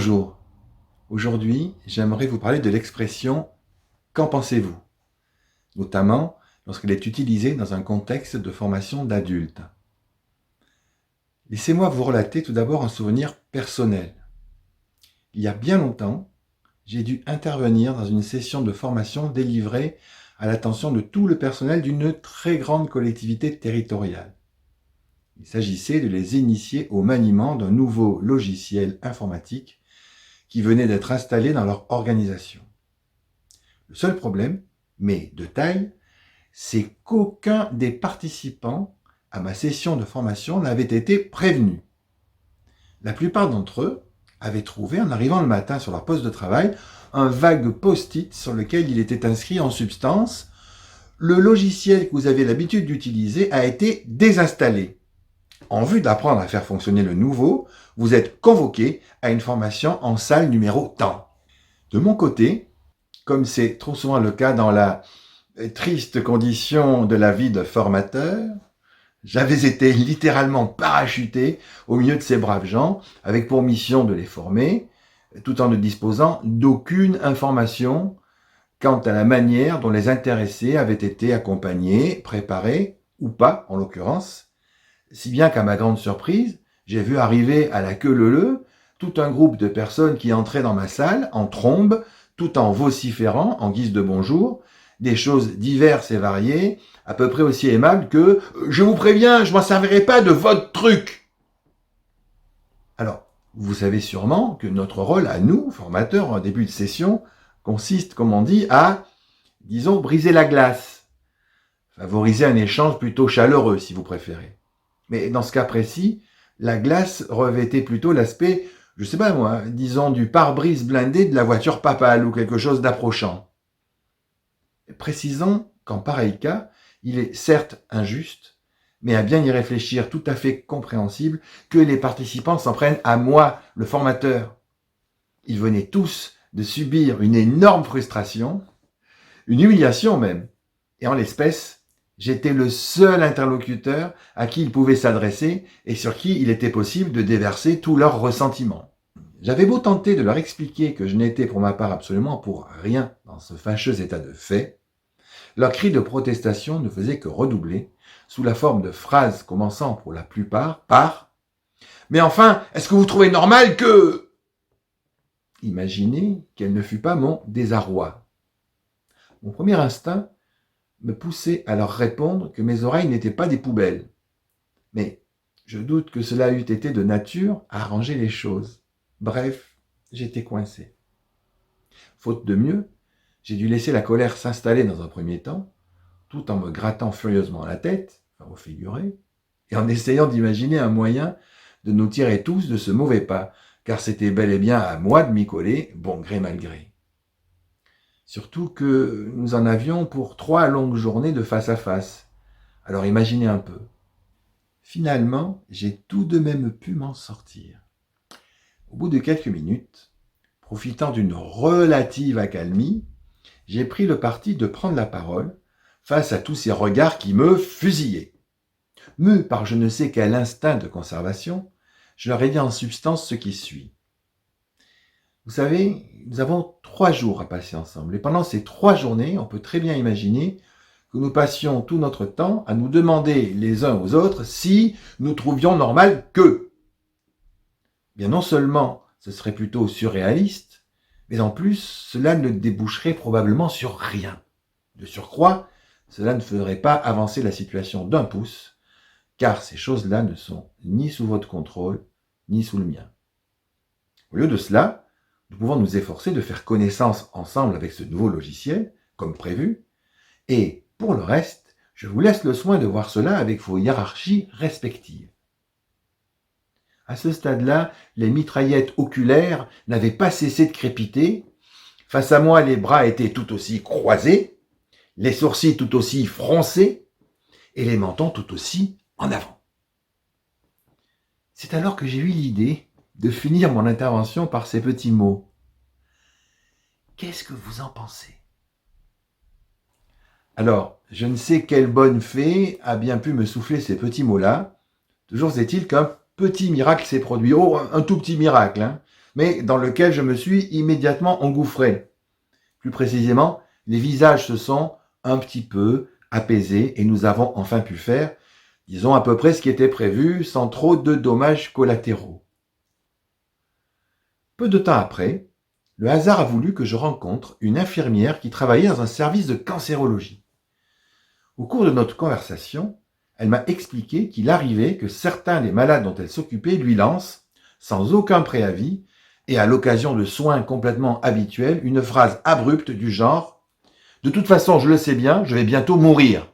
Bonjour, aujourd'hui j'aimerais vous parler de l'expression « Qu'en pensez-vous ?», notamment lorsqu'elle est utilisée dans un contexte de formation d'adultes. Laissez-moi vous relater tout d'abord un souvenir personnel. Il y a bien longtemps, j'ai dû intervenir dans une session de formation délivrée à l'attention de tout le personnel d'une très grande collectivité territoriale. Il s'agissait de les initier au maniement d'un nouveau logiciel informatique qui venait d'être installé dans leur organisation. Le seul problème, mais de taille, c'est qu'aucun des participants à ma session de formation n'avait été prévenu. La plupart d'entre eux avaient trouvé, en arrivant le matin sur leur poste de travail, un vague post-it sur lequel il était inscrit en substance « Le logiciel que vous avez l'habitude d'utiliser a été désinstallé. En vue d'apprendre à faire fonctionner le nouveau, vous êtes convoqué à une formation en salle numéro tant. » De mon côté, comme c'est trop souvent le cas dans la triste condition de la vie de formateur, j'avais été littéralement parachuté au milieu de ces braves gens, avec pour mission de les former, tout en ne disposant d'aucune information quant à la manière dont les intéressés avaient été accompagnés, préparés, ou pas en l'occurrence, si bien qu'à ma grande surprise, j'ai vu arriver à la queue leu-leu tout un groupe de personnes qui entraient dans ma salle en trombe, tout en vociférant, en guise de bonjour, des choses diverses et variées, à peu près aussi aimables que « Je vous préviens, je ne m'en servirai pas de votre truc !» Alors, vous savez sûrement que notre rôle à nous, formateurs, en début de session, consiste, comme on dit, à, disons, briser la glace, favoriser un échange plutôt chaleureux, si vous préférez. Mais dans ce cas précis, la glace revêtait plutôt l'aspect, je sais pas moi, disons du pare-brise blindé de la voiture papale ou quelque chose d'approchant. Précisons qu'en pareil cas, il est certes injuste, mais à bien y réfléchir tout à fait compréhensible que les participants s'en prennent à moi, le formateur. Ils venaient tous de subir une énorme frustration, une humiliation même, et en l'espèce, j'étais le seul interlocuteur à qui ils pouvaient s'adresser et sur qui il était possible de déverser tout leur ressentiment. J'avais beau tenter de leur expliquer que je n'étais pour ma part absolument pour rien dans ce fâcheux état de fait, leurs cris de protestation ne faisaient que redoubler, sous la forme de phrases commençant pour la plupart par « Mais enfin, est-ce que vous trouvez normal que… » Imaginez quel ne fut pas mon désarroi. Mon premier instinct me poussait à leur répondre que mes oreilles n'étaient pas des poubelles. Mais je doute que cela eût été de nature à arranger les choses. Bref, j'étais coincé. Faute de mieux, j'ai dû laisser la colère s'installer dans un premier temps, tout en me grattant furieusement la tête, enfin au figuré, et en essayant d'imaginer un moyen de nous tirer tous de ce mauvais pas, car c'était bel et bien à moi de m'y coller, bon gré mal gré. Surtout que nous en avions pour 3 longues journées de face à face. Alors imaginez un peu. Finalement, j'ai tout de même pu m'en sortir. Au bout de quelques minutes, profitant d'une relative accalmie, j'ai pris le parti de prendre la parole face à tous ces regards qui me fusillaient. Mu par je ne sais quel instinct de conservation, je leur ai dit en substance ce qui suit. Vous savez, nous avons 3 jours à passer ensemble. Et pendant ces 3 journées, on peut très bien imaginer que nous passions tout notre temps à nous demander les uns aux autres si nous trouvions normal que. Bien non seulement ce serait plutôt surréaliste, mais en plus, cela ne déboucherait probablement sur rien. De surcroît, cela ne ferait pas avancer la situation d'un pouce, car ces choses-là ne sont ni sous votre contrôle, ni sous le mien. Au lieu de cela, nous pouvons nous efforcer de faire connaissance ensemble avec ce nouveau logiciel, comme prévu, et pour le reste, je vous laisse le soin de voir cela avec vos hiérarchies respectives. À ce stade-là, les mitraillettes oculaires n'avaient pas cessé de crépiter. Face à moi, les bras étaient tout aussi croisés, les sourcils tout aussi froncés, et les mentons tout aussi en avant. C'est alors que j'ai eu l'idée de finir mon intervention par ces petits mots. Qu'est-ce que vous en pensez ? Alors, je ne sais quelle bonne fée a bien pu me souffler ces petits mots-là. Toujours est-il qu'un petit miracle s'est produit. Oh, un tout petit miracle, hein. mais dans lequel je me suis immédiatement engouffré. Plus précisément, les visages se sont un petit peu apaisés et nous avons enfin pu faire, disons, à peu près ce qui était prévu sans trop de dommages collatéraux. Peu de temps après, le hasard a voulu que je rencontre une infirmière qui travaillait dans un service de cancérologie. Au cours de notre conversation, elle m'a expliqué qu'il arrivait que certains des malades dont elle s'occupait lui lancent, sans aucun préavis, et à l'occasion de soins complètement habituels, une phrase abrupte du genre « De toute façon, je le sais bien, je vais bientôt mourir ».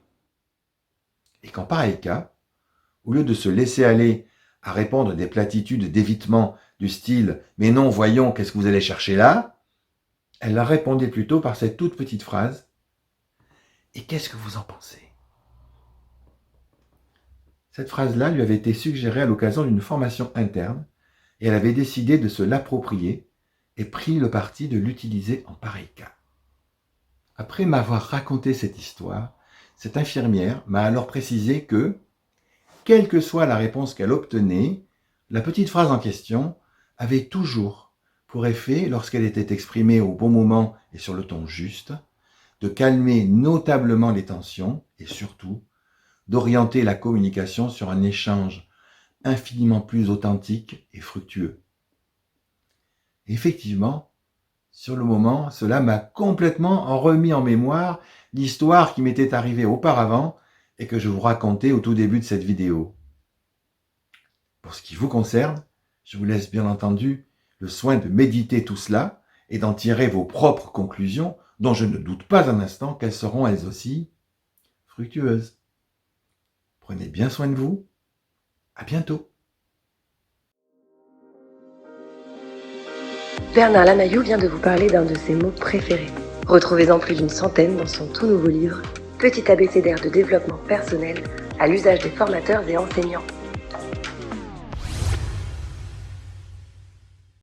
Et qu'en pareil cas, au lieu de se laisser aller à répondre des platitudes d'évitement du style « Mais non, voyons, qu'est-ce que vous allez chercher là ?», elle la répondait plutôt par cette toute petite phrase « Et qu'est-ce que vous en pensez ?» Cette phrase-là lui avait été suggérée à l'occasion d'une formation interne et elle avait décidé de se l'approprier et pris le parti de l'utiliser en pareil cas. Après m'avoir raconté cette histoire, cette infirmière m'a alors précisé que, quelle que soit la réponse qu'elle obtenait, la petite phrase en question avait toujours pour effet, lorsqu'elle était exprimée au bon moment et sur le ton juste, de calmer notablement les tensions et surtout d'orienter la communication sur un échange infiniment plus authentique et fructueux. Et effectivement, sur le moment, cela m'a complètement remis en mémoire l'histoire qui m'était arrivée auparavant et que je vous racontais au tout début de cette vidéo. Pour ce qui vous concerne, je vous laisse bien entendu le soin de méditer tout cela et d'en tirer vos propres conclusions, dont je ne doute pas un instant qu'elles seront elles aussi fructueuses. Prenez bien soin de vous. À bientôt. Bernard Lamaillou vient de vous parler d'un de ses mots préférés. Retrouvez-en plus d'une centaine dans son tout nouveau livre, Petit abécédaire de développement personnel à l'usage des formateurs et enseignants.